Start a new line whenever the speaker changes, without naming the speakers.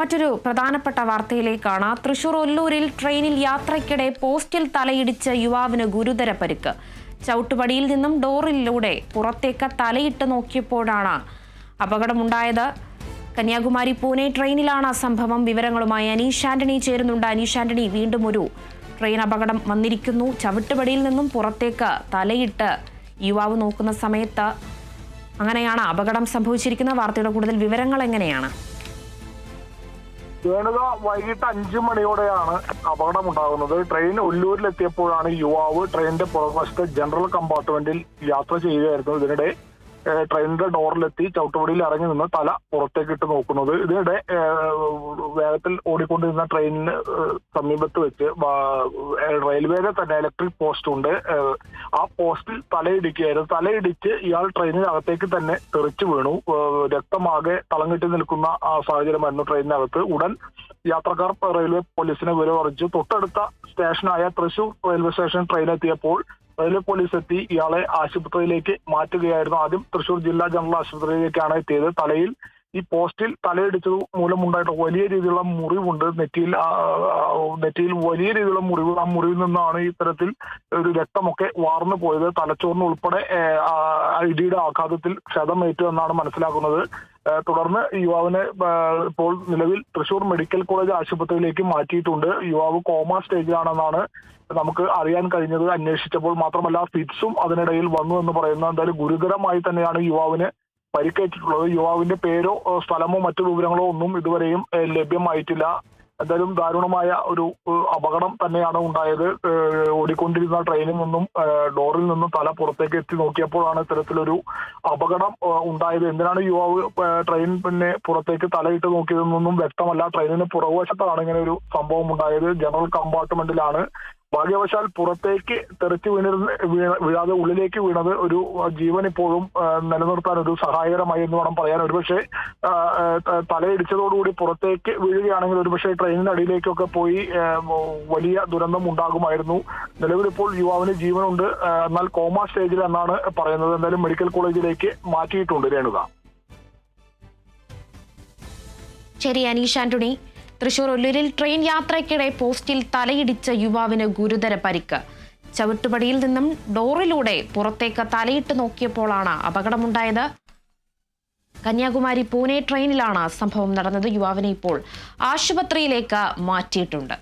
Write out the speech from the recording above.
മറ്റൊരു പ്രധാനപ്പെട്ട വാർത്തയിലേക്കാണ്. തൃശൂർ ഒല്ലൂരിൽ ട്രെയിനിൽ യാത്രയ്ക്കിടെ പോസ്റ്റിൽ തലയിടിച്ച് യുവാവിന് ഗുരുതര പരിക്ക്. ചവിട്ടുപടിയിൽ നിന്നും ഡോറിലൂടെ പുറത്തേക്ക് തലയിട്ട് നോക്കിയപ്പോഴാണ് അപകടമുണ്ടായത്. കന്യാകുമാരി പൂനെ ട്രെയിനിലാണ് സംഭവം. വിവരങ്ങളുമായി അനീഷ് ആന്റണി ചേരുന്നുണ്ട്. അനീഷ് ആന്റണി, വീണ്ടും ഒരു ട്രെയിൻ അപകടം വന്നിരിക്കുന്നു. ചവിട്ടുപടിയിൽ നിന്നും പുറത്തേക്ക് തലയിട്ട് യുവാവ് നോക്കുന്ന സമയത്ത് അങ്ങനെയാണ് അപകടം സംഭവിച്ചിരിക്കുന്ന. വാർത്തയുടെ കൂടുതൽ വിവരങ്ങൾ എങ്ങനെയാണ്?
വൈകിട്ട് 5 മണിയോടെയാണ് അപകടമുണ്ടാകുന്നത്. ട്രെയിൻ ഒല്ലൂരിലെത്തിയപ്പോഴാണ് യുവാവ് ട്രെയിനിന്റെ പുറകുവശത്ത് ജനറൽ കമ്പാർട്ട്മെന്റിൽ യാത്ര ചെയ്യുകയായിരുന്നു. ഇതിനിടെ ട്രെയിനിന്റെ ഡോറിലെത്തി ചവിട്ടുപടിയിൽ ഇറങ്ങി നിന്ന് തല പുറത്തേക്ക് ഇട്ട് നോക്കുന്നത്. ഇതിനിടെ വേഗത്തിൽ ഓടിക്കൊണ്ടിരുന്ന ട്രെയിനിന് സമീപത്ത് വെച്ച് റെയിൽവേയുടെ തന്നെ ഇലക്ട്രിക് പോസ്റ്റ് ഉണ്ട്. ആ പോസ്റ്റിൽ തലയിടിക്കുകയായിരുന്നു. തലയിടിച്ച് ഇയാൾ ട്രെയിനിനകത്തേക്ക് തന്നെ തെറിച്ചു വീണു. രക്തമാകെ തളം കെട്ടി നിൽക്കുന്ന സാഹചര്യമായിരുന്നു ട്രെയിനിനകത്ത്. ഉടൻ യാത്രക്കാർ റെയിൽവേ പോലീസിനെ വിവരം അറിയിച്ചു. തൊട്ടടുത്ത സ്റ്റേഷനായ തൃശൂർ റെയിൽവേ സ്റ്റേഷൻ ട്രെയിനെത്തിയപ്പോൾ റെയിൽവേ പോലീസ് എത്തി ഇയാളെ ആശുപത്രിയിലേക്ക് മാറ്റുകയായിരുന്നു. ആദ്യം തൃശൂർ ജില്ലാ ജനറൽ ആശുപത്രിയിലേക്കാണ് എത്തിയത്. തലയിൽ ഈ പോസ്റ്റിൽ തലയിടിച്ചത് മൂലമുണ്ടായിട്ട് വലിയ രീതിയിലുള്ള മുറിവുണ്ട്. നെറ്റിയിൽ വലിയ രീതിയിലുള്ള മുറിവ്. ആ മുറിവിൽ നിന്നാണ് ഇത്തരത്തിൽ ഒരു രക്തമൊക്കെ വാർന്നു പോയത്. തലച്ചോറിന് ഉൾപ്പെടെ ഇടിയുടെ ആഘാതത്തിൽ ക്ഷതമേറ്റു എന്നാണ് മനസ്സിലാക്കുന്നത്. തുടർന്ന് യുവാവിനെ ഇപ്പോൾ നിലവിൽ തൃശൂർ മെഡിക്കൽ കോളേജ് ആശുപത്രിയിലേക്ക് മാറ്റിയിട്ടുണ്ട്. യുവാവ് കോമ സ്റ്റേജിലാണെന്നാണ് നമുക്ക് അറിയാൻ കഴിഞ്ഞത് അന്വേഷിച്ചപ്പോൾ. മാത്രമല്ല ഫിറ്റ്സും അതിനിടയിൽ വന്നു എന്ന് പറയുന്ന എന്തായാലും ഗുരുതരമായി തന്നെയാണ് യുവാവിന് പരിക്കേറ്റിട്ടുള്ളത്. യുവാവിന്റെ പേരോ സ്ഥലമോ മറ്റു വിവരങ്ങളോ ഒന്നും ഇതുവരെയും ലഭ്യമായിട്ടില്ല. എന്തായാലും ദാരുണമായ ഒരു അപകടം തന്നെയാണ് ഉണ്ടായത്. ഓടിക്കൊണ്ടിരുന്ന ട്രെയിനിൽ നിന്നും ഡോറിൽ നിന്നും തല പുറത്തേക്ക് എത്തി നോക്കിയപ്പോഴാണ് ഇത്തരത്തിലൊരു അപകടം ഉണ്ടായത്. എന്തിനാണ് യുവാവ് ട്രെയിൻ പുറത്തേക്ക് തലയിട്ട് നോക്കിയതെന്നൊന്നും വ്യക്തമല്ല. ട്രെയിനിന് പുറകുവശത്താണ് ഇങ്ങനെ ഒരു സംഭവം ഉണ്ടായത്. ജനറൽ കമ്പാർട്ട്മെന്റിലാണ്. ഭാഗ്യവശാൽ പുറത്തേക്ക് തെറിച്ച് വീഴാതെ ഉള്ളിലേക്ക് വീണത് ഒരു ജീവൻ ഇപ്പോഴും നിലനിർത്താൻ ഒരു സഹായകരമായി എന്ന് വേണം പറയാൻ. ഒരുപക്ഷെ തലയിടിച്ചതോടുകൂടി പുറത്തേക്ക് വീഴുകയാണെങ്കിൽ ഒരുപക്ഷെ ട്രെയിനിനടിയിലേക്കൊക്കെ പോയി വലിയ ദുരന്തം ഉണ്ടാകുമായിരുന്നു. നിലവിലിപ്പോൾ യുവാവിന് ജീവനുണ്ട്, എന്നാൽ കോമ സ്റ്റേജിൽ എന്നാണ് പറയുന്നത്. എന്തായാലും മെഡിക്കൽ കോളേജിലേക്ക് മാറ്റിയിട്ടുണ്ട്. രേണുക.
ശരി അനീഷ് ആന്റണി. തൃശൂർ ഒല്ലൂരിൽ ട്രെയിൻ യാത്രയ്ക്കിടെ പോസ്റ്റിൽ തലയിടിച്ച യുവാവിന് ഗുരുതര പരിക്ക്. ചവിട്ടുപടിയിൽ നിന്നും ഡോറിലൂടെ പുറത്തേക്ക് തലയിട്ട് നോക്കിയപ്പോഴാണ് അപകടമുണ്ടായത്. കന്യാകുമാരി പൂനെ ട്രെയിനിലാണ് സംഭവം നടന്നത്. യുവാവിനെ ഇപ്പോൾ ആശുപത്രിയിലേക്ക് മാറ്റിയിട്ടുണ്ട്.